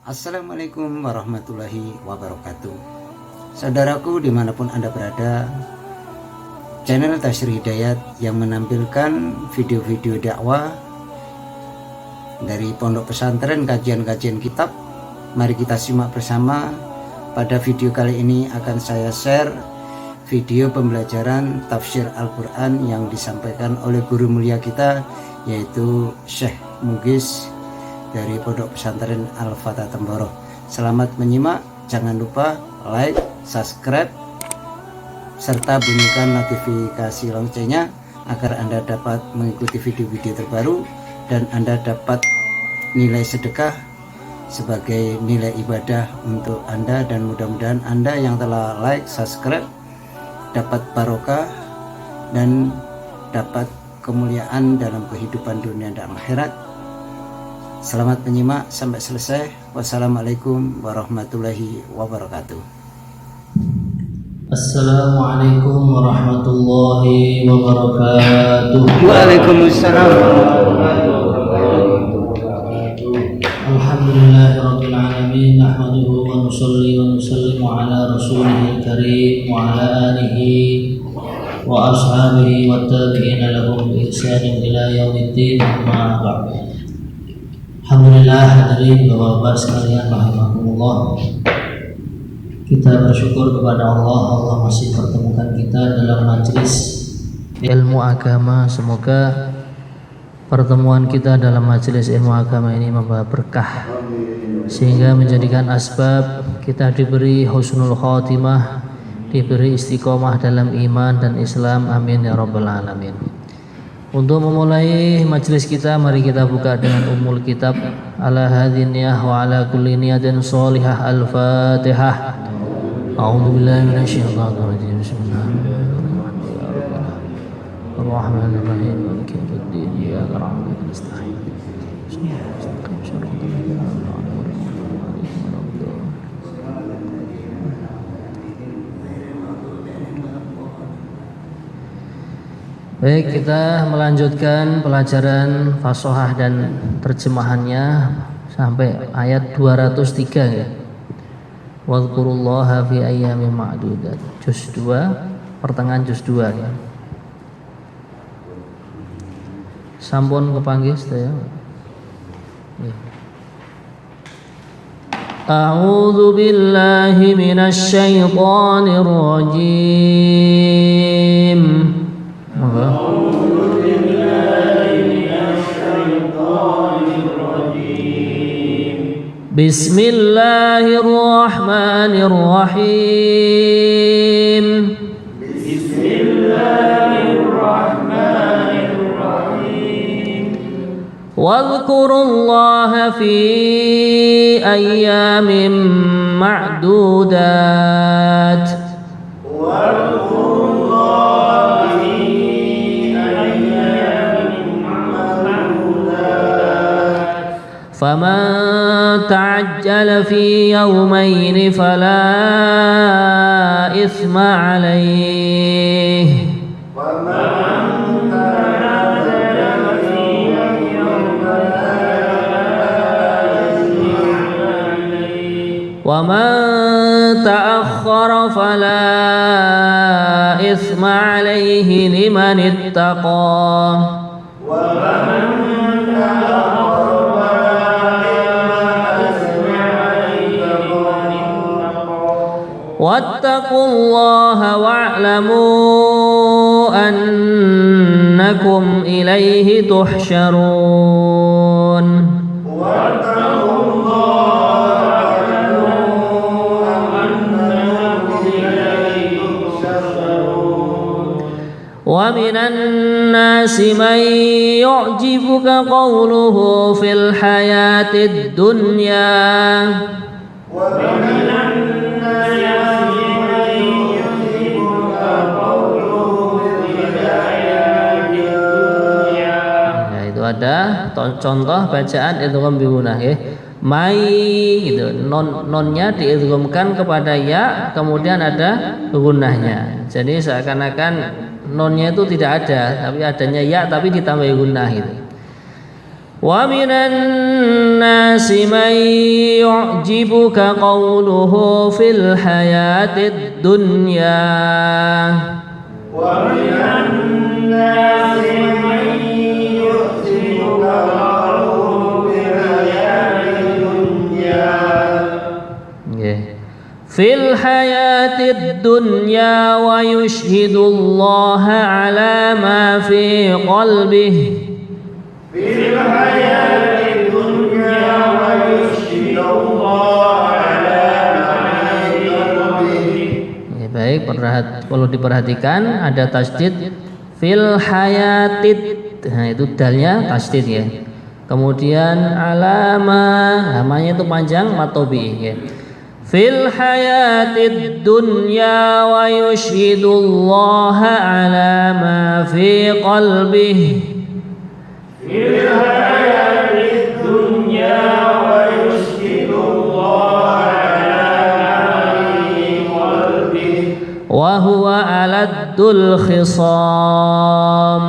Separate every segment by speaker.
Speaker 1: Assalamualaikum warahmatullahi wabarakatuh. Saudaraku dimanapun Anda berada, channel Tasyir Hidayat yang menampilkan video-video dakwah dari pondok pesantren, kajian-kajian kitab. Mari kita simak bersama. Pada video kali ini akan saya share video pembelajaran tafsir Al-Quran yang disampaikan oleh guru mulia kita, yaitu Syekh Mugis dari Pondok Pesantren Al-Fatah Temboro. Selamat menyimak, jangan lupa like, subscribe, serta bunyikan notifikasi loncengnya agar Anda dapat mengikuti video-video terbaru dan Anda dapat nilai sedekah sebagai nilai ibadah untuk Anda, dan mudah-mudahan Anda yang telah like, subscribe dapat barokah dan dapat kemuliaan dalam kehidupan dunia dan akhirat. Selamat menyimak sampai selesai. Wassalamualaikum warahmatullahi wabarakatuh.
Speaker 2: Assalamualaikum warahmatullahi wabarakatuh.
Speaker 1: Waalaikumsalam.
Speaker 2: Alhamdulillahirabbil alamin, nahmaduhu wa nusalli wa nusallimu ala rasulihil karim wa ala alihi wa ashabihi wa tabi'ina lahum bi ihsanin ila yaumiddin, amma ba'd. Alhamdulillah, hadirin bapak-bapak sekalian rahimakumullah. Kita bersyukur kepada Allah, Allah masih pertemukan kita dalam majelis ilmu agama. Semoga pertemuan kita dalam majelis ilmu agama ini membawa berkah, sehingga menjadikan asbab kita diberi husnul khotimah, diberi istiqomah dalam iman dan Islam. Amin ya rabbal alamin. Untuk memulai majelis kita, mari kita buka dengan umul kitab. Ala hadhin niyah wa ala kulli niyatin sholihah. Al-Fatihah. A'udzu billahi minasyaitonir rajim. Bismillahirrahmanirrahim. Ar-Rahmanir-Rahim. Maliki yaumiddin. Iyyaka na'budu wa nasta'in. Baik, kita melanjutkan pelajaran fashohah dan terjemahannya sampai ayat 203 ya. Wadhkurullaha fi ayyamin ma'dudat. Juz 2, pertengahan juz 2 ya. Sampun kepanggih sedaya. A'udzu billahi minasy syaithanir rajim. Bismillahirrahmanirrahim. Wadhkurullaha fi ayyamin ma'dudat. فمن تعجل في يومين فلا إثم عليه ومن تأخر فلا إثم عليه لمن اتقى واتقوا الله واعلموا أنكم إليه تحشرون ومن الناس من يعجبك قوله في الحياة الدنيا ada contoh bacaan idgham bi gunnah ya. Mai gitu, nonnya diidghamkan kepada ya, kemudian ada gunnahnya. Jadi seakan-akan nonnya itu tidak ada, tapi adanya ya tapi ditambah gunnah gitu. ومن الناس من يعجبك قوله في الحياة الدنيا
Speaker 3: ومن الناس من يعجبك قوله في الحياة الدنيا
Speaker 2: في الحياة الدنيا ويشهد الله على ما في قلبه
Speaker 3: في الحياة الدنيا ويشهد الله على ما في قلبه.
Speaker 2: Baik, perlu diperhatikan ada tasdid fil hayatid. Nah, itu dalnya tasdid ya. Kemudian alama, namanya itu panjang matobi ya. Fil hayatid dunya wa yushhidullaha ala ma fi qalbihi.
Speaker 3: Fil hayatid dunya wa yushhidullaha ala ma fi qalbihi.
Speaker 2: Wa huwa aladdul khisam.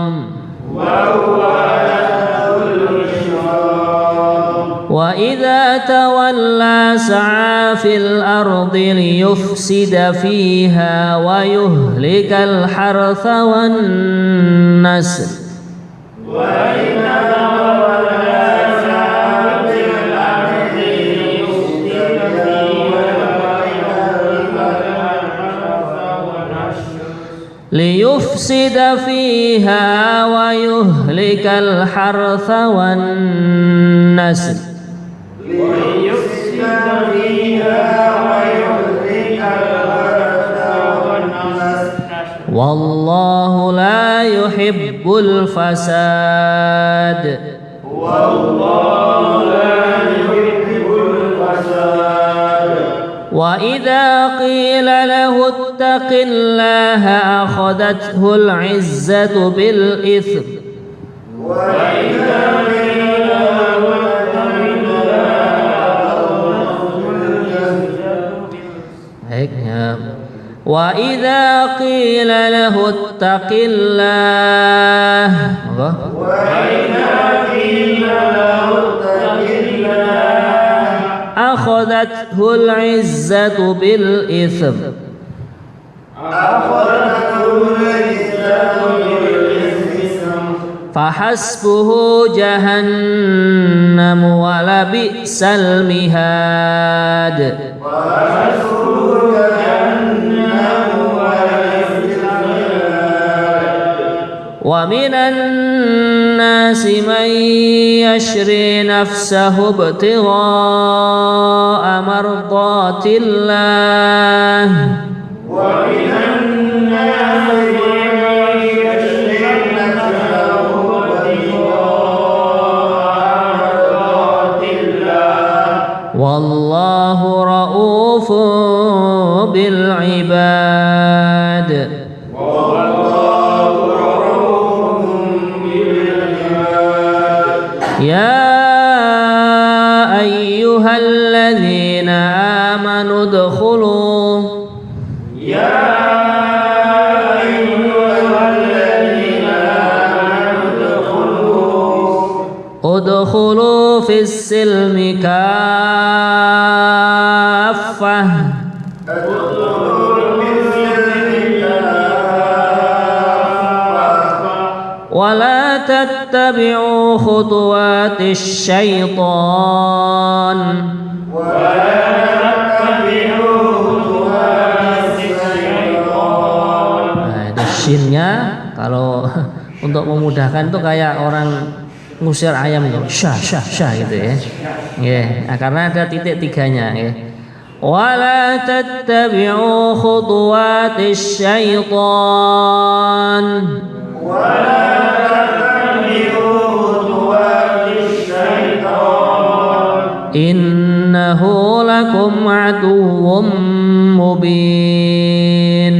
Speaker 2: وإذا تولى سعى في الأرض ليفسد فيها ويهلك الحرث والنسل
Speaker 3: وإذا تولى سعى في الأرض ليفسد
Speaker 2: فيها ويهلك الحرث والنسل والله لا يحب الفساد وإذا قيل له اتق الله أخذته العزة بالإثم وإذا قيل له اتق الله أخذته العزة بالإثم فحسبه جهنم ولبئس المهاد ومن الناس من يشري نفسه ابتغاء مرضات الله
Speaker 3: ومن الناس من يشري نفسه ابتغاء مرضات الله
Speaker 2: والله رؤوف بالعباد يا أيها الذين آمنوا ادخلوا في السلم كافة ولا تتبعوا خطوات الشيطان Nah, itu shinnya kalau untuk memudahkan itu kayak orang ngusir ayam itu syah syah syah gitu ya. Nah, karena ada titik tiganya ya. Wala tattabi'u khutuwatis syaitan. Innahu lakum aduwwum mubin.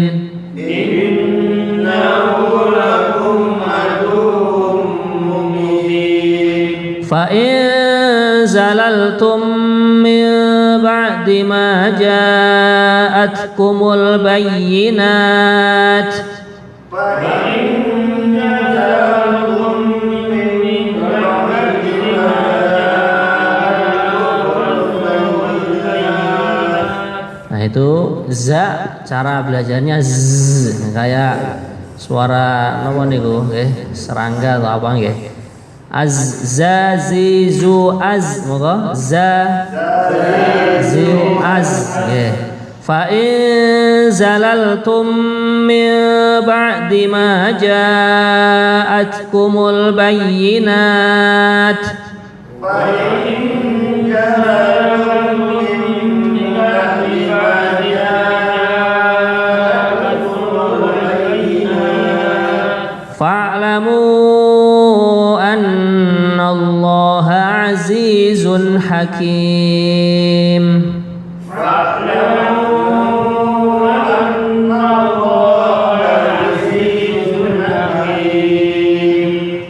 Speaker 2: Fa in zalaltum min ba'di ma ja'atkumul bayyinat itu za cara belajarnya z, kayak suara napa niku nggih, serangga atau apa nggih. Az za zi zu az, moga za zi az nggih. Fa in zalaltum min ba'di ma ja'atkumul bayyinat fa'lamu anna Allaha azizun hakim.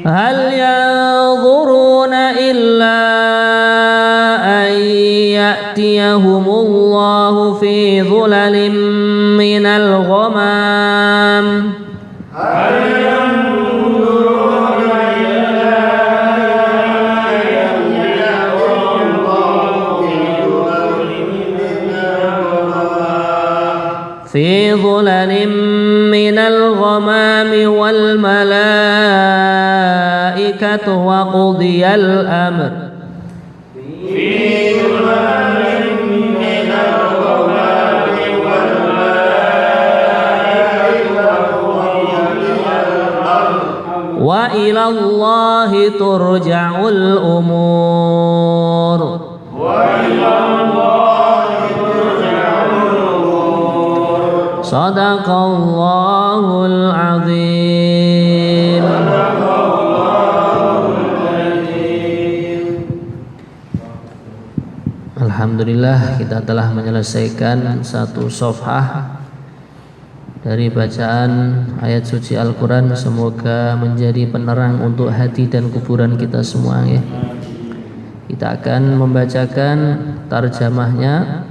Speaker 2: Hal yanzuruna illa an ya'tiyahumullahu fi dhulalin minal ghamam. في ظلل من الغمام والملائكة وقضي الأمر وإلى الله ترجع الأمور. Sadaqallahul azim. Alhamdulillah, kita telah menyelesaikan satu safhah dari bacaan ayat suci Al-Quran. Semoga menjadi penerang untuk hati dan kuburan kita semua ya. Kita akan membacakan tarjamahnya.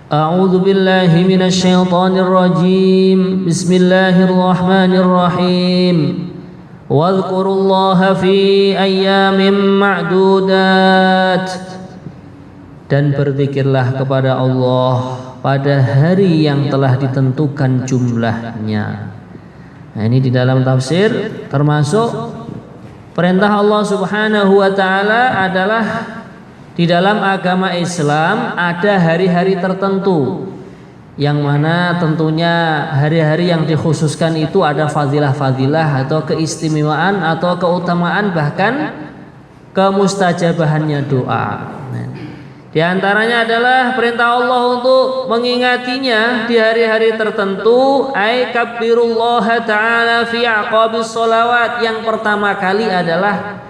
Speaker 2: A'udzu billahi minasy syaithanir rajim. Bismillahirrahmanirrahim. Wadhkurullaha fi ayyamin ma'dudat. Dan berzikirlah kepada Allah pada hari yang telah ditentukan jumlahnya. Nah, ini di dalam tafsir termasuk perintah Allah Subhanahu wa taala adalah di dalam agama Islam ada hari-hari tertentu yang mana tentunya hari-hari yang dikhususkan itu ada fadilah-fadilah atau keistimewaan atau keutamaan bahkan kemustajabahannya doa. Di antaranya adalah perintah Allah untuk mengingatinya di hari-hari tertentu. Ai kabbirullaha ta'ala fi aqabis sholawat. Yang pertama kali adalah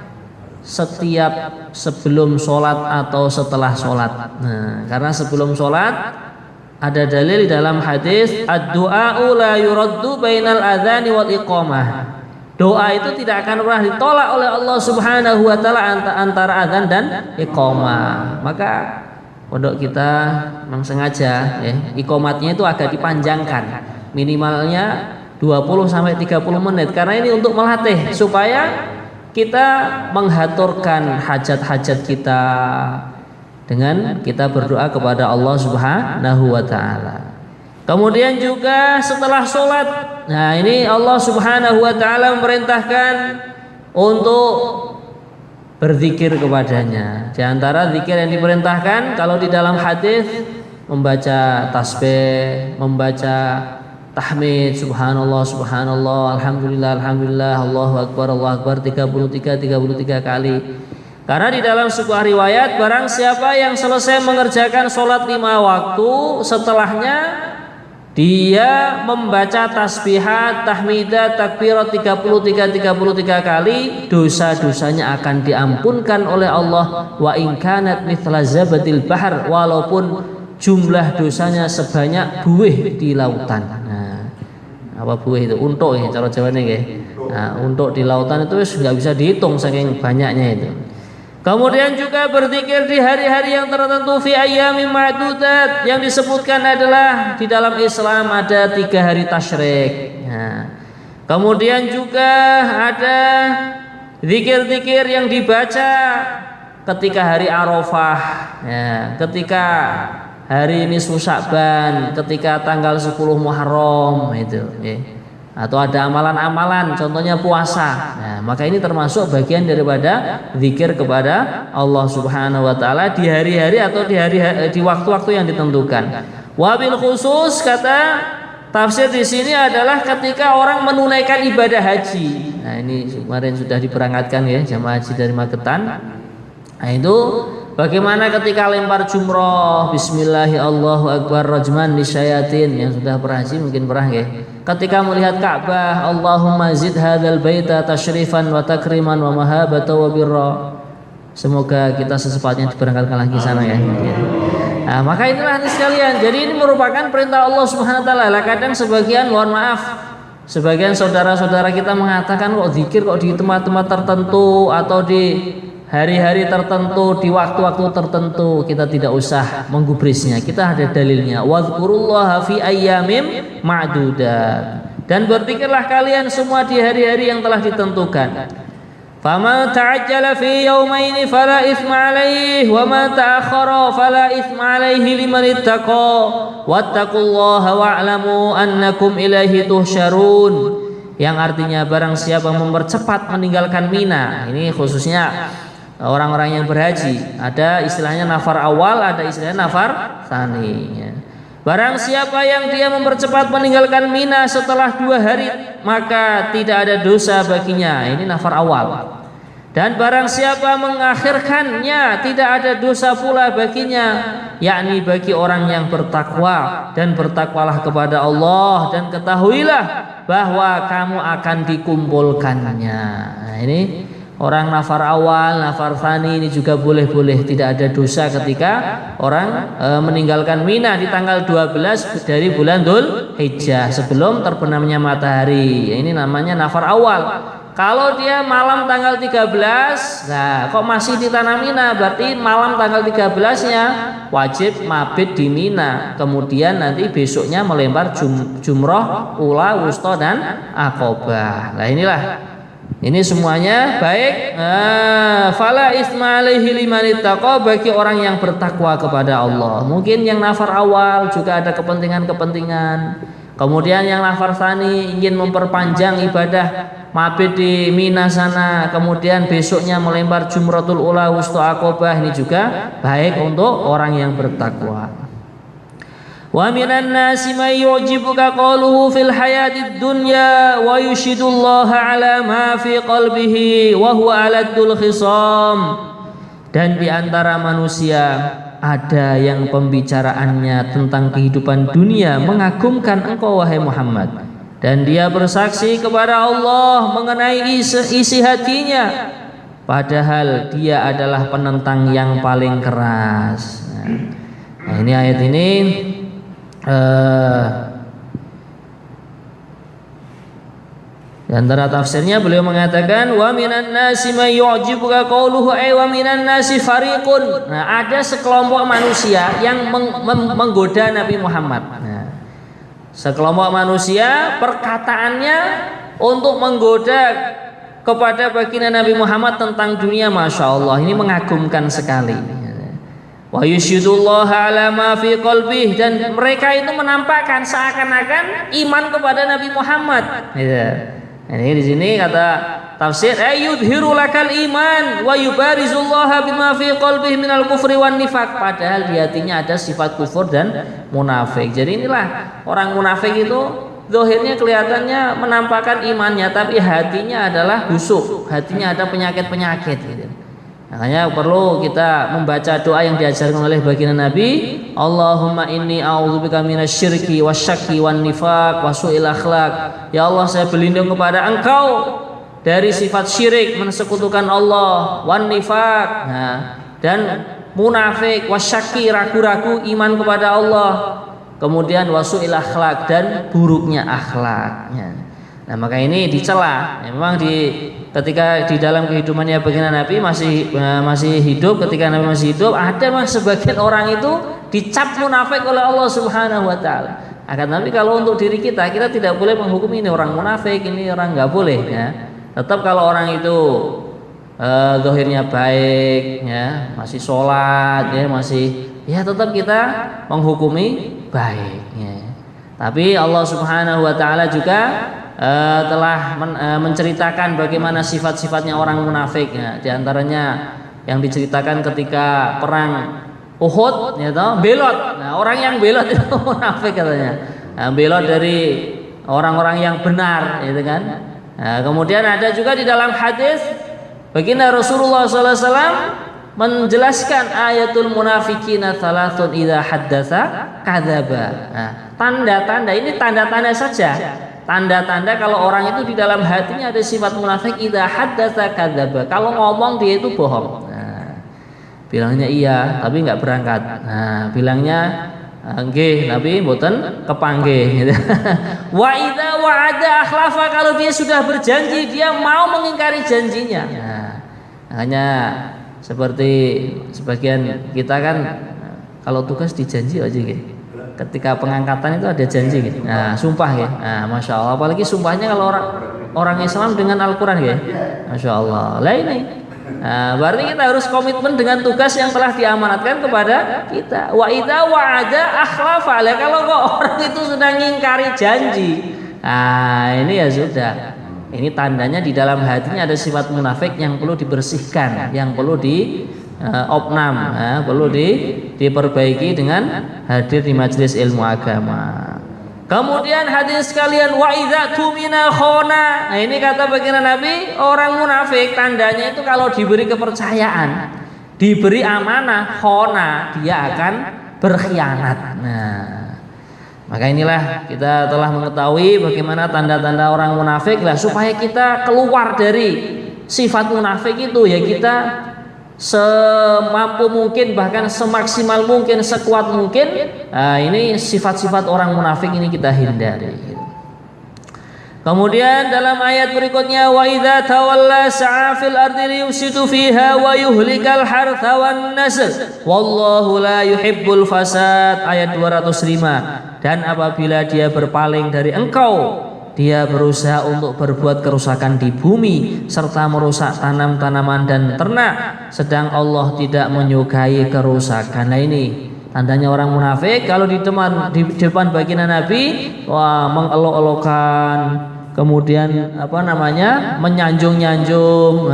Speaker 2: setiap sebelum sholat atau setelah sholat. Nah, karena sebelum sholat ada dalil dalam hadis ad-du'a'u la yuraddu bainal adzani wal iqamah. Doa itu tidak akan pernah ditolak oleh Allah Subhanahu wa taala antara azan dan iqamah. Maka pondok kita memang sengaja ya, iqamatnya itu agak dipanjangkan. Minimalnya 20 sampai 30 menit karena ini untuk melatih supaya kita menghaturkan hajat-hajat kita dengan kita berdoa kepada Allah Subhanahu wa taala. Kemudian juga setelah sholat, nah ini Allah Subhanahu wa taala memerintahkan untuk berzikir kepadanya. Di antara zikir yang diperintahkan kalau di dalam hadis membaca tasbih, membaca tahmid, subhanallah subhanallah, alhamdulillah alhamdulillah, Allahu akbar 33 kali. Karena di dalam sebuah riwayat barang siapa yang selesai mengerjakan sholat 5 waktu setelahnya dia membaca tasbihat, tahmidat, takbirat 33 kali, dosa-dosanya akan diampunkan oleh Allah. Wa in kanat mithla zabadil bahar, walaupun jumlah dosanya sebanyak buih di lautan. Nah, apa buih itu? Untuk ya cara Jawane nggih. Nah, untuk di lautan itu nggak bisa dihitung saking banyaknya itu. Kemudian juga berzikir di hari-hari yang tertentu fi ayyamin ma'dudat. Yang disebutkan adalah di dalam Islam ada 3 hari tasyrik. Nah, kemudian juga ada zikir-zikir yang dibaca ketika hari Arafah, ya, ketika hari nisfu Sya'ban, ketika tanggal 10 Muharram itu, ya. Atau ada amalan-amalan, contohnya puasa. Nah, maka ini termasuk bagian daripada zikir kepada Allah Subhanahu wa taala di hari-hari atau di waktu-waktu yang ditentukan. Wabil khusus, kata tafsir di sini adalah ketika orang menunaikan ibadah haji. Nah, ini kemarin sudah diberangkatkan ya jamaah haji dari Magetan. Nah, itu bagaimana ketika lempar jumroh, bismillahirrahmanirrahim, Allahu akbar, rajman lisyayatin, yang sudah berhaji mungkin pernah ya. Ketika melihat Ka'bah, Allahumma zid hadzal baita tasyrifan wa takriman wa mahabatan wa birra. Semoga kita secepatnya diberangkatkan lagi sana ya. Nah, maka inilah nih sekalian. Jadi ini merupakan perintah Allah Subhanahu wa taala. Lah kadang sebagian, mohon maaf, sebagian saudara-saudara kita mengatakan kok zikir kok di tempat-tempat tertentu atau di hari-hari tertentu, di waktu-waktu tertentu, kita tidak usah menggubrisnya. Kita ada dalilnya. Wadhkurullaha fi ayyamim ma'dudat. Dan berzikirlah kalian semua di hari-hari yang telah ditentukan. Faman ta'ajjala fi yawmaini fala itsma 'alaihi wa man ta'akhkhara fala itsma 'alaihi liman ittaqa wattaqullaha wa'lamu annakum ilaihi tuhsyarun. Yang artinya barang siapa mempercepat meninggalkan Mina, ini khususnya orang-orang yang berhaji, ada istilahnya nafar awal, ada istilahnya nafar tsani. Barang siapa yang dia mempercepat meninggalkan Mina setelah 2 hari, maka tidak ada dosa baginya. Ini nafar awal. Dan barang siapa mengakhirkannya, tidak ada dosa pula baginya, yakni bagi orang yang bertakwa. Dan bertakwalah kepada Allah, dan ketahuilah bahwa kamu akan dikumpulkannya. Nah, ini orang nafar awal, nafar tsani ini juga boleh-boleh, tidak ada dosa ketika orang meninggalkan Mina di tanggal 12 dari bulan Dzul Hijjah sebelum terbenamnya matahari. Ini namanya nafar awal. Kalau dia malam tanggal 13, nah kok masih di tanah Mina, berarti malam tanggal 13-nya wajib mabit di Mina. Kemudian nanti besoknya melempar jumroh, ula, wusta, dan aqobah. Nah inilah, ini semuanya baik. Fala itsma 'alaihi liman ittaqa, bagi orang yang bertakwa kepada Allah. Mungkin yang nafar awal juga ada kepentingan-kepentingan. Kemudian yang nafar tsani ingin memperpanjang ibadah mabit di Mina sana, kemudian besoknya melempar jumratul ula, wusta, aqobah. Ini juga baik untuk orang yang bertakwa. Wa minan nasi may yu'jibuka qaluhu fil hayatid dunya wa yushidullaha ala ma fi qalbihi wa huwa aladul khisam. Dan di antara manusia ada yang pembicaraannya tentang kehidupan dunia mengagumkan engkau wahai Muhammad, dan dia bersaksi kepada Allah mengenai isi hatinya, padahal dia adalah penentang yang paling keras. Nah, ini ayat ini di antara tafsirnya beliau mengatakan wa minan nasi may yu'jibuka qauluhu ay wa minan nasi fariqun. Nah, ada sekelompok manusia yang menggoda Nabi Muhammad. Nah, sekelompok manusia perkataannya untuk menggoda kepada baginda Nabi Muhammad tentang dunia, masya Allah, ini mengagumkan sekali. Wa yusyidullaha ala ma fi qalbih, dan mereka itu menampakkan seakan-akan iman kepada Nabi Muhammad. Ini di sini kata tafsir ayyudhiru lakal iman wa yubarizullaha bima fi qalbihi minal kufri wan nifaq, padahal di hatinya ada sifat kufur dan munafik. Jadi inilah orang munafik itu zahirnya kelihatannya menampakkan imannya, tapi hatinya adalah busuk, hatinya ada penyakit-penyakit gitu. Makanya perlu kita membaca doa yang diajarkan oleh baginda Nabi, Allahumma inni a'udzubika minasyirki wasyakki wan nifaq wa su'il akhlaq. Ya Allah, saya berlindung kepada Engkau dari sifat syirik, mensekutukan Allah, wan nifaq, nah, dan munafik, wasyakki, ragu-ragu iman kepada Allah, kemudian wasu'il akhlak, dan buruknya akhlaknya. Nah, maka ini dicela. Memang ketika di dalam kehidupannya baginda Nabi masih hidup, ketika Nabi masih hidup, ada memang sebagian orang itu dicap munafik oleh Allah Subhanahu wa taala. Akan tapi kalau untuk diri kita tidak boleh menghukum ini orang munafik, ini orang nggak boleh ya. Tetap kalau orang itu zahirnya baik ya, masih sholat ya, masih ya tetap kita menghukumi baik ya. Tapi Allah Subhanahu wa taala juga telah menceritakan bagaimana sifat-sifatnya orang munafik ya. Di antaranya yang diceritakan ketika perang Uhud ya toh, belot. Nah, orang yang belot itu munafik katanya. Nah, belot dari orang-orang yang benar gitu kan. Nah, kemudian ada juga di dalam hadis baginda Rasulullah SAW menjelaskan ayatul munafikina thalathun idza haddatsa kadzaba. Nah, tanda-tanda ini tanda-tanda saja. Tanda-tanda kalau orang itu di dalam hatinya ada sifat munafik, idza haddatsa kadzaba. Kalau ngomong dia itu bohong. Nah, bilangnya iya tapi nggak berangkat. Nah, bilangnya nggih tapi mboten kepanggih gitu. Wa idza wa'ada akhlafa, kalau dia sudah berjanji dia mau mengingkari janjinya. Nah, hanya seperti sebagian kita kan kalau tugas dijanji aja gitu. Ketika pengangkatan itu ada janji gitu. Nah, sumpah ya. Nah, Masya Allah, apalagi sumpahnya kalau orang Islam dengan Al-Quran ya. Masya Allah. Lah ini. Nah, berarti kita harus komitmen dengan tugas yang telah diamanatkan kepada kita. Wa idza wa'ada akhlafa. Lah kalau kok orang itu sudah ngingkari janji. Nah, ini ya sudah. Ini tandanya di dalam hatinya ada sifat munafik yang perlu dibersihkan, yang perlu opnam, perlu diperbaiki dengan hadir di majelis ilmu agama. Kemudian hadirin sekalian, wa idza tumina khona. Nah, ini kata baginda Nabi, orang munafik tandanya itu kalau diberi kepercayaan, diberi amanah, khona, dia akan berkhianat. Nah, maka inilah kita telah mengetahui bagaimana tanda-tanda orang munafik lah, supaya kita keluar dari sifat munafik itu ya kita semampu mungkin, bahkan semaksimal mungkin, sekuat mungkin. Nah, ini sifat-sifat orang munafik ini kita hindari. Kemudian dalam ayat berikutnya, wa idza tawalla sa'a fil ardi liyufsidu fiha wa yuhlikal hartha wan nasl wallahu la yuhibbul fasad, ayat 205. Dan apabila dia berpaling dari engkau, dia berusaha untuk berbuat kerusakan di bumi serta merusak tanam-tanaman dan ternak, sedang Allah tidak menyukai kerusakan. Nah, ini tandanya orang munafik. Kalau di depan baginda Nabi, wah, mengelok-elokan, kemudian menyanjung-nyanjung,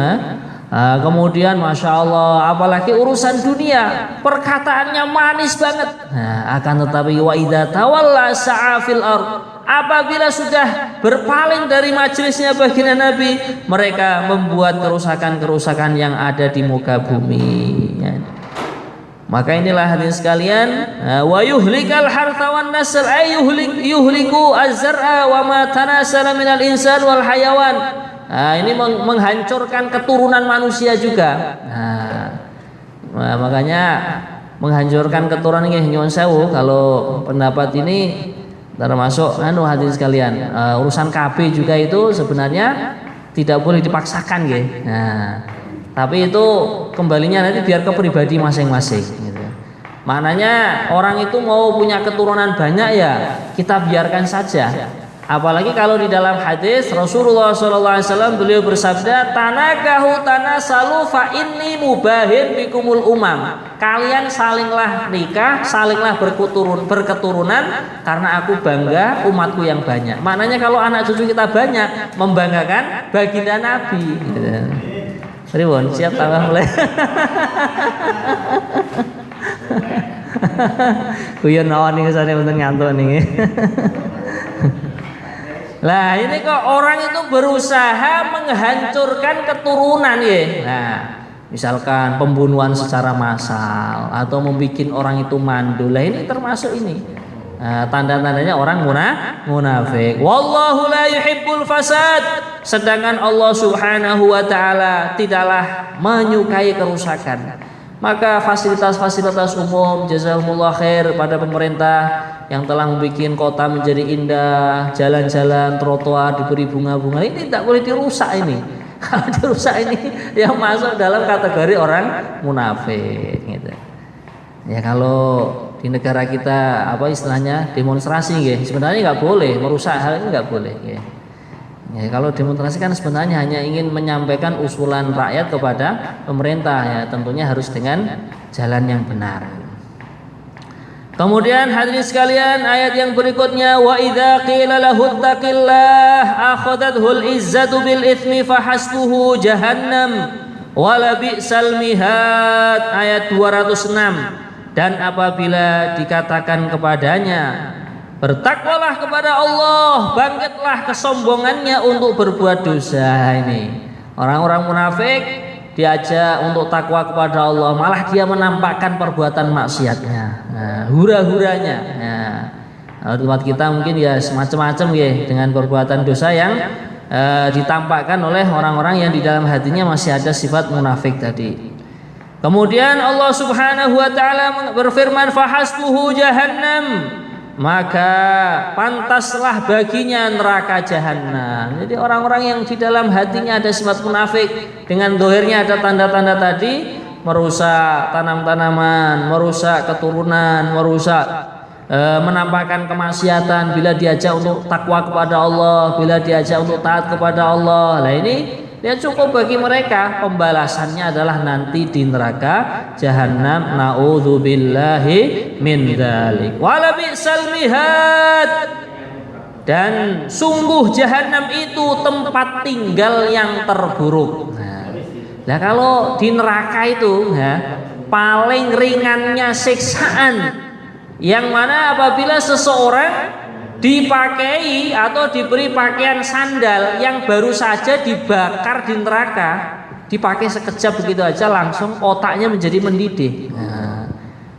Speaker 2: kemudian Masya Allah, apalagi urusan dunia perkataannya manis banget. Nah, akan tetapi wa idza tawalla sa'a fil ard, apabila sudah berpaling dari majelisnya baginda Nabi, mereka membuat kerusakan-kerusakan yang ada di muka bumi. Maka inilah hadirin sekalian, wa yuhlikal hartha wan nasl, ay yuhliku az-zar'a wa ma tanasala minal insan wal hayawan. Nah, ini menghancurkan keturunan manusia juga. Nah, makanya menghancurkan keturunan ini nyuwun sewu, kalau pendapat ini termasuk hadirin sekalian, urusan KB juga itu sebenarnya tidak boleh dipaksakan ya. Nah, tapi itu kembalinya nanti biar ke pribadi masing-masing gitu. Maknanya orang itu mau punya keturunan banyak ya kita biarkan saja. Apalagi kalau di dalam hadis Rasulullah SAW beliau bersabda, tanakahu tanasalu fa inni mubahin bikumul umam. Kalian salinglah nikah, salinglah berketurunan karena aku bangga umatku yang banyak. Maknanya kalau anak cucu kita banyak, membanggakan baginda Nabi. Ribon, siap tambah mulai. Kuyon nawan nih kesana untuk ngantuk nih. Lah ini kok orang itu berusaha menghancurkan keturunan ya. Nah, misalkan pembunuhan secara massal atau membuat orang itu mandul. Lah ini termasuk ini. Nah, tanda-tandanya orang munafik. Wallahu la yuhibbul fasad. Sedangkan Allah Subhanahu wa taala tidaklah menyukai kerusakan. Maka fasilitas-fasilitas umum, jazakumullah khair pada pemerintah yang telah membuat kota menjadi indah, jalan-jalan, trotoar diberi bunga-bunga, ini tidak boleh dirusak ini. Kalau dirusak ini yang masuk dalam kategori orang munafik gitu. Ya kalau di negara kita istilahnya demonstrasi ya, sebenarnya nggak boleh merusak, hal ini nggak boleh ya. Ya, kalau demonstrasi kan sebenarnya hanya ingin menyampaikan usulan rakyat kepada pemerintah ya, tentunya harus dengan jalan yang benar. Kemudian hadirin sekalian, ayat yang berikutnya, wa idza qila lahu taqillah akhadathul izzatu bil itsmi fahasbuhu jahannam wala bi'sal mihad, ayat 206. Dan apabila dikatakan kepadanya, bertakwalah kepada Allah, bangkitlah kesombongannya untuk berbuat dosa. Ini orang-orang munafik diajak untuk takwa kepada Allah, malah dia menampakkan perbuatan maksiatnya, hura-huranya. Tempat kita mungkin ya semacam-macam ya, dengan perbuatan dosa yang ditampakkan oleh orang-orang yang di dalam hatinya masih ada sifat munafik tadi. Kemudian Allah Subhanahu wa taala berfirman, fahasbuhu jahannam, maka pantaslah baginya neraka jahanam. Jadi orang-orang yang di dalam hatinya ada sifat munafik, dengan dohirnya ada tanda-tanda tadi, merusak tanam-tanaman, merusak keturunan, merusak menampakkan kemaksiatan. Bila diajak untuk takwa kepada Allah, bila diajak untuk taat kepada Allah, nah ini ya cukup bagi mereka, pembalasannya adalah nanti di neraka jahanam. Na'udzubillahi min dzalik. Wala bi'sal mihad, dan sungguh jahanam itu tempat tinggal yang terburuk. Nah kalau di neraka itu paling ringannya siksaan, yang mana apabila seseorang dipakai atau diberi pakaian sandal yang baru saja dibakar di neraka, dipakai sekejap begitu aja langsung otaknya menjadi mendidih.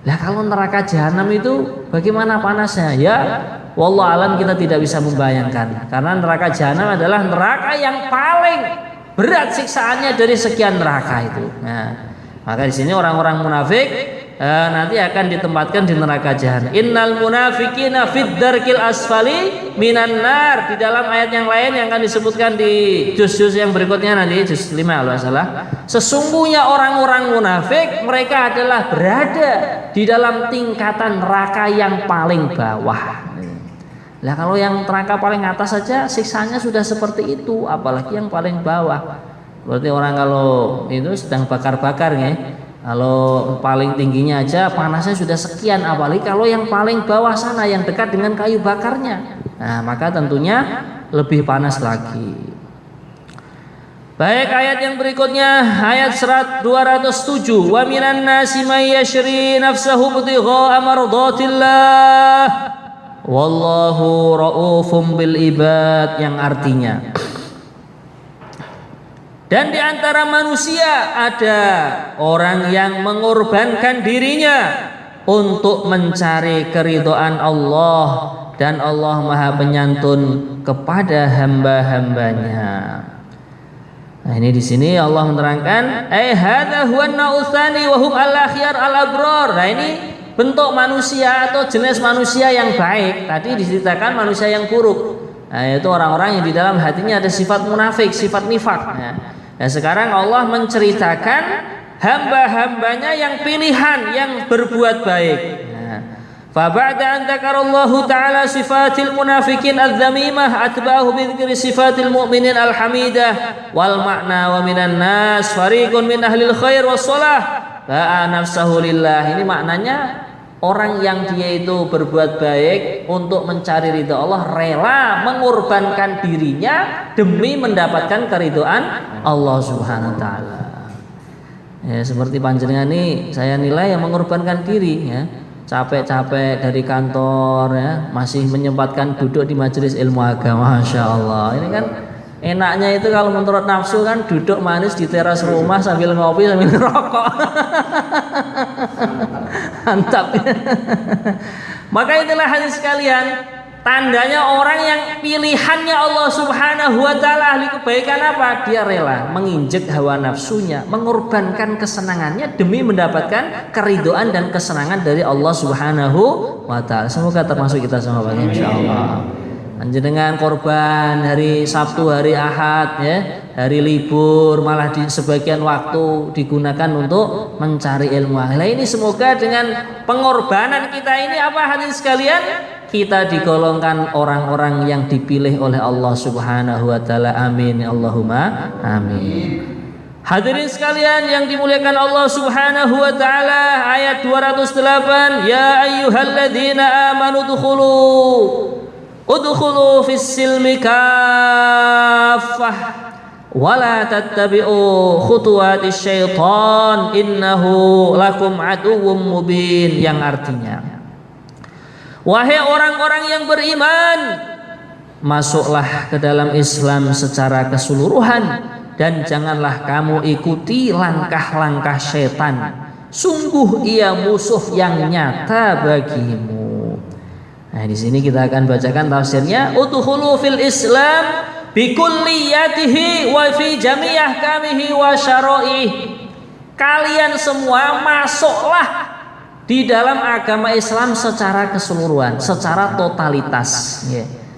Speaker 2: Nah kalau neraka jahanam itu bagaimana panasnya? Ya wallahu alam, kita tidak bisa membayangkan, karena neraka jahanam adalah neraka yang paling berat siksaannya dari sekian neraka itu. Maka di sini orang-orang munafik nanti akan ditempatkan di neraka jahanam. Innal munafiqina fid darkil asfali minan nar. Di dalam ayat yang lain yang akan disebutkan di juz-juz yang berikutnya, nanti juz 5 kalau salah. Sesungguhnya orang-orang munafik mereka adalah berada di dalam tingkatan neraka yang paling bawah. Lah kalau yang neraka paling atas saja siksanya sudah seperti itu, apalagi yang paling bawah. Berarti orang kalau itu sedang bakar-bakar ya. Kalau paling tingginya aja panasnya sudah sekian, apalagi kalau yang paling bawah sana yang dekat dengan kayu bakarnya. Nah, maka tentunya lebih panas lagi. Baik, ayat yang berikutnya, ayat 207. Wa minan nasi may yashri nafsahu ibtigha'a mardatillah wallahu raufum bil ibad, yang artinya, dan di antara manusia ada orang yang mengorbankan dirinya untuk mencari keridhaan Allah, dan Allah Maha Penyantun kepada hamba-hambanya. Nah ini di sini Allah menerangkan, hadza huwa an-nautsani wa hum al-akhyar al-abrar. Nah ini bentuk manusia atau jenis manusia yang baik. Tadi diceritakan manusia yang buruk. Nah, itu orang-orang yang di dalam hatinya ada sifat munafik, sifat nifak. Nah, sekarang Allah menceritakan hamba-hambanya yang pilihan, yang berbuat baik. Fa ba'da an dzakarallahu ta'ala sifatil munafiqin adz-dzamimah atba'ahu bi dzikri sifatil mu'minin al-hamidah wal ma'na wa minan nas fariqun min ahlil khair was shalah ba'a nafsahu lillah. Ini maknanya orang yang dia itu berbuat baik untuk mencari ridha Allah, rela mengorbankan dirinya demi mendapatkan keridhaan Allah Subhanahu wa taala. Ya, seperti panjenengan ini saya nilai yang mengorbankan diri ya. Capek-capek dari kantor ya, masih menyempatkan duduk di majelis ilmu agama. Masya Allah. Ini kan enaknya itu kalau menurut nafsu kan duduk manis di teras rumah sambil ngopi sambil ngerokok. Mantap. Maka itulah hadis sekalian, tandanya orang yang pilihannya Allah Subhanahu wa taala ahli kebaikan apa? Dia rela menginjek hawa nafsunya, mengorbankan kesenangannya demi mendapatkan keridhaan dan kesenangan dari Allah Subhanahu wa taala. Semoga termasuk kita semua Pak insyaallah. Panjenengan korban hari Sabtu, hari Ahad ya, hari libur, malah di sebagian waktu digunakan untuk mencari ilmu. Nah, ini semoga dengan pengorbanan kita ini apa hadirin sekalian, kita digolongkan orang-orang yang dipilih oleh Allah Subhanahu wa taala. Amin Allahumma amin. Hadirin sekalian yang dimuliakan Allah Subhanahu wa taala, ayat 208, ya ayyuhalladzina amanu udkhulu fis silmi kaffah wa la tattabi'u khutuwatis syaitan innahu lakum aduwwum mubin, yang artinya, wahai orang-orang yang beriman, masuklah ke dalam Islam secara keseluruhan dan janganlah kamu ikuti langkah-langkah setan. Sungguh ia musuh yang nyata bagimu. Nah, di sini kita akan bacakan tafsirnya. Udkhulu fil Islam bi kulliyatihi wa fi jami' ahkamihi wa syara'ihi. Kalian semua masuklah di dalam agama Islam secara keseluruhan, secara totalitas.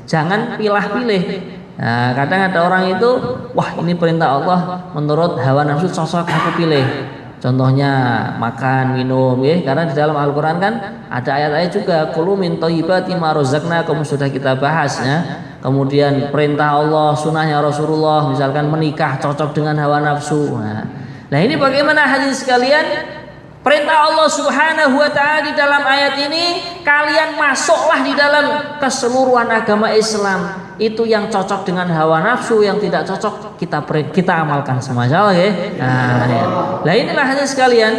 Speaker 2: Jangan pilah-pilih. Nah, kadang ada orang itu, wah ini perintah Allah, menurut hawa nafsu cocok aku pilih. Contohnya makan, minum, ya. Karena di dalam Al-Quran kan ada ayat-ayat juga, kulu min thayyibati ma razaqnakum, sudah kita bahas ya. Kemudian perintah Allah, sunnahnya Rasulullah, misalkan menikah cocok dengan hawa nafsu. Nah ini bagaimana hadirin sekalian? Perintah Allah Subhanahu wa taala di dalam ayat ini, kalian masuklah di dalam keseluruhan agama Islam. Itu yang cocok dengan hawa nafsu, yang tidak cocok kita amalkan semua, ya. Nah inilah hadirin sekalian,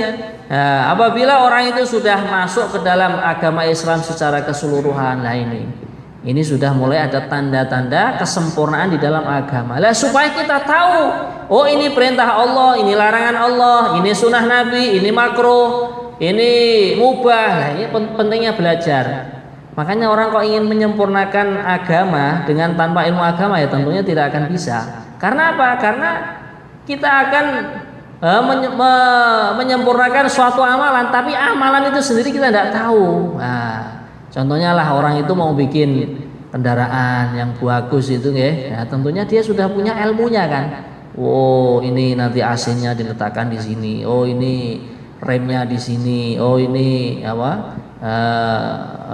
Speaker 2: apabila orang itu sudah masuk ke dalam agama Islam secara keseluruhan, nah ini sudah mulai ada tanda-tanda kesempurnaan di dalam agama. Lah supaya kita tahu, oh ini perintah Allah, ini larangan Allah, ini sunnah Nabi, ini makruh, ini mubah. Nah, ini pentingnya belajar. Makanya orang kok ingin menyempurnakan agama dengan tanpa ilmu agama, ya tentunya tidak akan bisa. Karena apa? Karena kita akan menyempurnakan suatu amalan, tapi amalan itu sendiri kita tidak tahu. Nah, contohnya lah orang itu mau bikin kendaraan yang bagus itu, ya tentunya dia sudah punya ilmunya kan. Oh ini nanti AC-nya diletakkan di sini. Oh ini remnya di sini. Oh ini apa?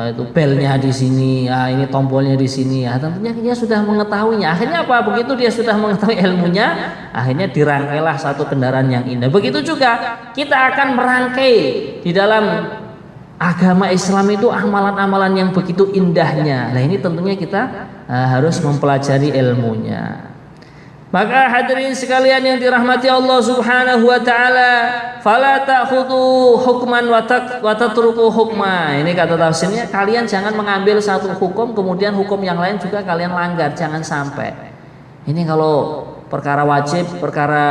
Speaker 2: Itu belnya di sini. Ini tombolnya di sini. Tentunya dia sudah mengetahuinya. Akhirnya apa? Begitu dia sudah mengetahui ilmunya, akhirnya dirangkailah satu kendaraan yang indah. Begitu juga kita akan merangkai di dalam agama Islam itu amalan-amalan yang begitu indahnya. Nah ini tentunya kita harus mempelajari ilmunya. Maka hadirin sekalian yang dirahmati Allah Subhanahu wa taala, fala ta'khudhu hukman wa tatruku hukma. Ini kata tafsirnya, kalian jangan mengambil satu hukum kemudian hukum yang lain juga kalian langgar, jangan sampai. Ini kalau perkara wajib, perkara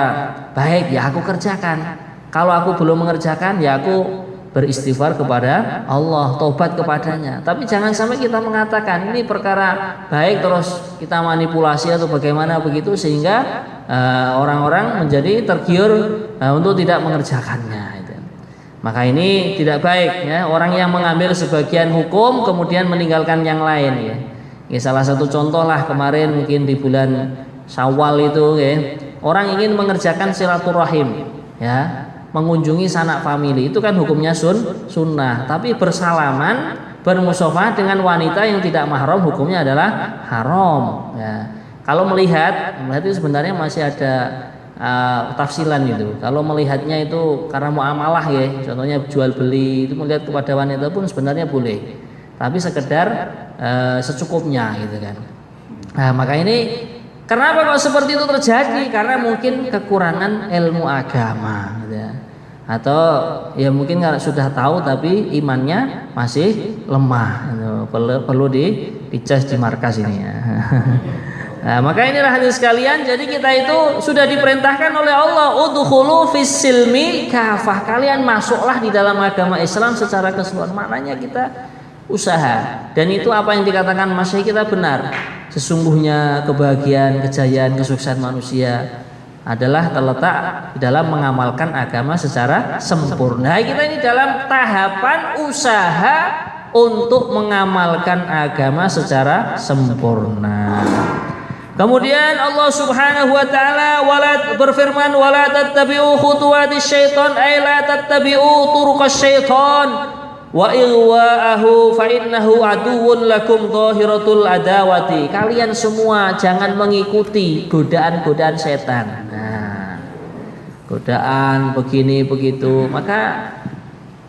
Speaker 2: baik ya aku kerjakan. Kalau aku belum mengerjakan ya aku beristighfar kepada Allah, tobat kepadanya. Tapi jangan sampai kita mengatakan ini perkara baik terus kita manipulasi atau bagaimana begitu sehingga orang-orang menjadi tergiur untuk tidak mengerjakannya. Maka ini tidak baik ya, orang yang mengambil sebagian hukum kemudian meninggalkan yang lain ya. Ya salah satu contoh lah kemarin mungkin di bulan Syawal itu ya, orang ingin mengerjakan silaturahim ya, mengunjungi sanak famili, itu kan hukumnya sunnah, tapi bersalaman bermusafah dengan wanita yang tidak mahram hukumnya adalah haram ya. Kalau melihat itu sebenarnya masih ada tafsilan gitu. Kalau melihatnya itu karena muamalah ya, contohnya jual beli, itu melihat kepada wanita pun sebenarnya boleh, tapi sekedar secukupnya gitu kan. Nah maka ini kenapa kok seperti itu terjadi? Karena mungkin kekurangan ilmu agama gitu ya. Atau ya mungkin sudah tahu tapi imannya masih lemah gitu. Perlu dicas di markas ini ya. Nah, maka inilah hadirin sekalian, jadi kita itu sudah diperintahkan oleh Allah, udkhulu fis silmi kafah, kalian masuklah di dalam agama Islam secara keseluruhan. Maknanya kita usaha, dan itu apa yang dikatakan Mas Syekh kita benar. Sesungguhnya kebahagiaan, kejayaan, kesuksesan manusia adalah terletak di dalam mengamalkan agama secara sempurna. Kita ini dalam tahapan usaha untuk mengamalkan agama secara sempurna. Kemudian Allah Subhanahu wa taala berfirman, wala tattabi'u khutuwatis syaitan, ay la tattabi'u turuqas syaitan wa ighwa'ahu fa innahu aduwwun lakum dhahiratul adawati. Kalian semua jangan mengikuti godaan-godaan setan. Nah, godaan begini begitu. Maka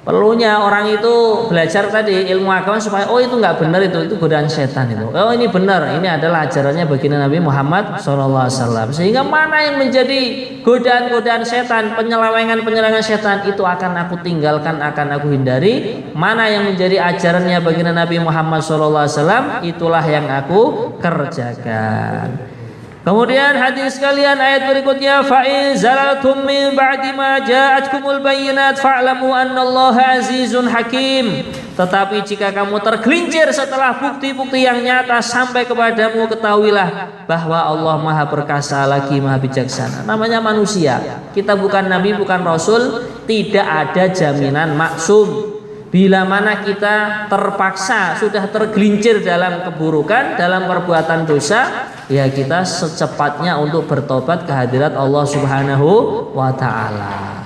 Speaker 2: perlunya orang itu belajar tadi ilmu agama supaya oh itu nggak benar, itu godaan setan itu. Oh ini benar, ini adalah ajarannya baginda Nabi Muhammad SAW. Sehingga mana yang menjadi godaan-godaan setan, penyelewengan setan itu akan aku tinggalkan, akan aku hindari. Mana yang menjadi ajarannya baginda Nabi Muhammad SAW, itulah yang aku kerjakan. Kemudian hadis sekalian, ayat berikutnya, fa in zalaltum min ba'di ma ja'atkumul bayyinat fa'lamu annallaha azizun hakim. Tetapi jika kamu tergelincir setelah bukti-bukti yang nyata sampai kepadamu, ketahuilah bahwa Allah Maha Perkasa lagi Maha Bijaksana. Namanya manusia, kita bukan nabi, bukan rasul, tidak ada jaminan maksum. Bila mana kita terpaksa sudah tergelincir dalam keburukan, dalam perbuatan dosa, ya kita secepatnya untuk bertobat ke hadirat Allah Subhanahu wa Ta'ala.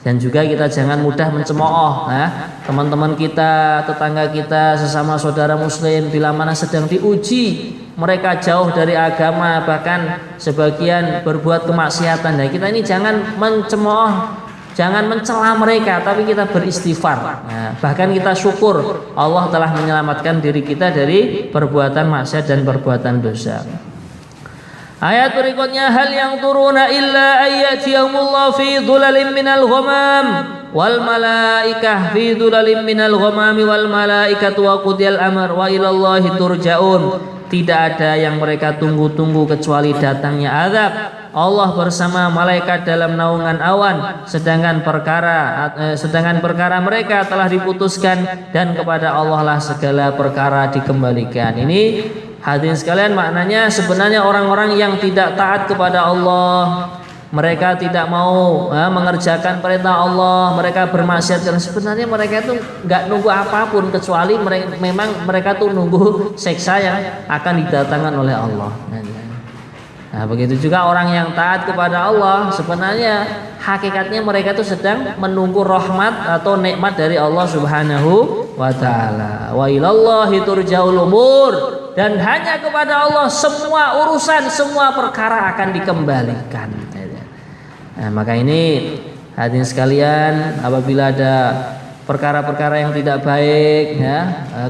Speaker 2: Dan juga kita jangan mudah mencemooh teman-teman kita, tetangga kita, sesama saudara muslim, bila mana sedang diuji, mereka jauh dari agama, bahkan sebagian berbuat kemaksiatan. Nah, kita ini jangan mencemooh, jangan mencela mereka, tapi kita beristighfar. Bahkan kita syukur Allah telah menyelamatkan diri kita dari perbuatan maksiat dan perbuatan dosa. Ayat berikutnya, hal yang turuna illa ayyatiyahumullah fi dhulalin minal ghamam wal malaikah fi dhulalin minal ghamami wal malaikatu wa qudiyal amr wa ilallahi turja'un. Tidak ada yang mereka tunggu-tunggu kecuali datangnya azab Allah bersama malaikat dalam naungan awan, sedangkan perkara mereka telah diputuskan dan kepada Allah lah segala perkara dikembalikan. Ini hadirin sekalian, maknanya sebenarnya orang-orang yang tidak taat kepada Allah, mereka tidak mau mengerjakan perintah Allah, mereka bermaksiat, dan sebenarnya mereka itu nggak nunggu apapun kecuali mereka tuh nunggu siksa yang akan didatangkan oleh Allah. Nah, begitu juga orang yang taat kepada Allah, sebenarnya hakikatnya mereka itu sedang menunggu rahmat atau nikmat dari Allah Subhanahu wa Ta'ala. Wa ilallahi turja'ul umur, dan hanya kepada Allah semua urusan, semua perkara akan dikembalikan. Nah, maka ini hadirin sekalian, apabila ada perkara-perkara yang tidak baik,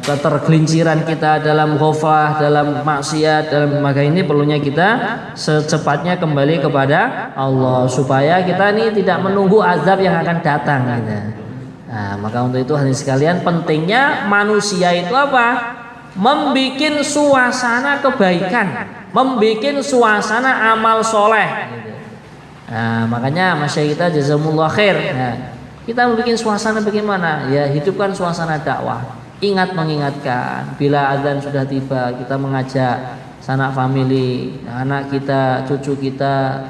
Speaker 2: ketergelinciran kita dalam ghaflah, dalam maksiat, maka ini perlunya kita secepatnya kembali kepada Allah supaya kita ini tidak menunggu azab yang akan datang. Nah, maka untuk itu hadirin sekalian, pentingnya manusia itu apa? Membikin suasana kebaikan, membikin suasana amal soleh. Nah, makanya masyarakat kita jazakumullah khair. Kita membuat suasana bagaimana? Ya, hidupkan suasana dakwah. Ingat mengingatkan. Bila azan sudah tiba, kita mengajak sanak famili, anak kita, cucu kita,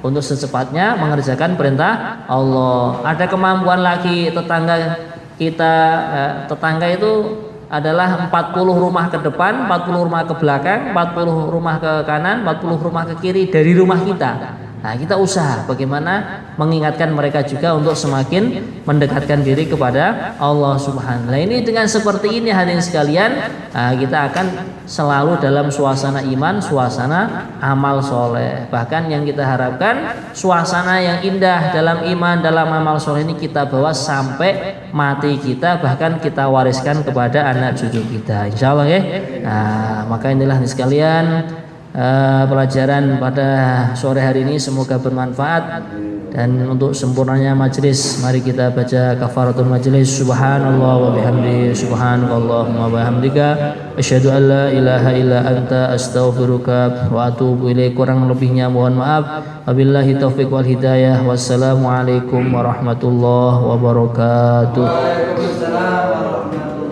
Speaker 2: untuk secepatnya mengerjakan perintah Allah. Ada kemampuan lagi tetangga kita, tetangga itu adalah 40 rumah ke depan, 40 rumah ke belakang, 40 rumah ke kanan, 40 rumah ke kiri dari rumah kita. Nah, kita usaha bagaimana mengingatkan mereka juga untuk semakin mendekatkan diri kepada Allah Subhanahu wa Ta'ala. Ini dengan seperti ini hadirin sekalian, kita akan selalu dalam suasana iman, suasana amal soleh. Bahkan yang kita harapkan suasana yang indah dalam iman, dalam amal soleh ini kita bawa sampai mati kita, bahkan kita wariskan kepada anak cucu kita, insya Allah ya. Nah, maka inilah hadirin sekalian, pelajaran pada sore hari ini semoga bermanfaat. Dan untuk sempurnanya majelis, mari kita baca kafaratul majelis. Subhanallah wa bihamdihi, subhanakallahumma wa bihamdika, asyhadu an la ilaha illa anta, astaghfiruka wa atubu ilaik. Kurang lebihnya mohon maaf. Wabillahi taufiq wal hidayah. Wassalamualaikum warahmatullahi wabarakatuh.
Speaker 1: Waalaikumsalam warahmatullahi wabarakatuh.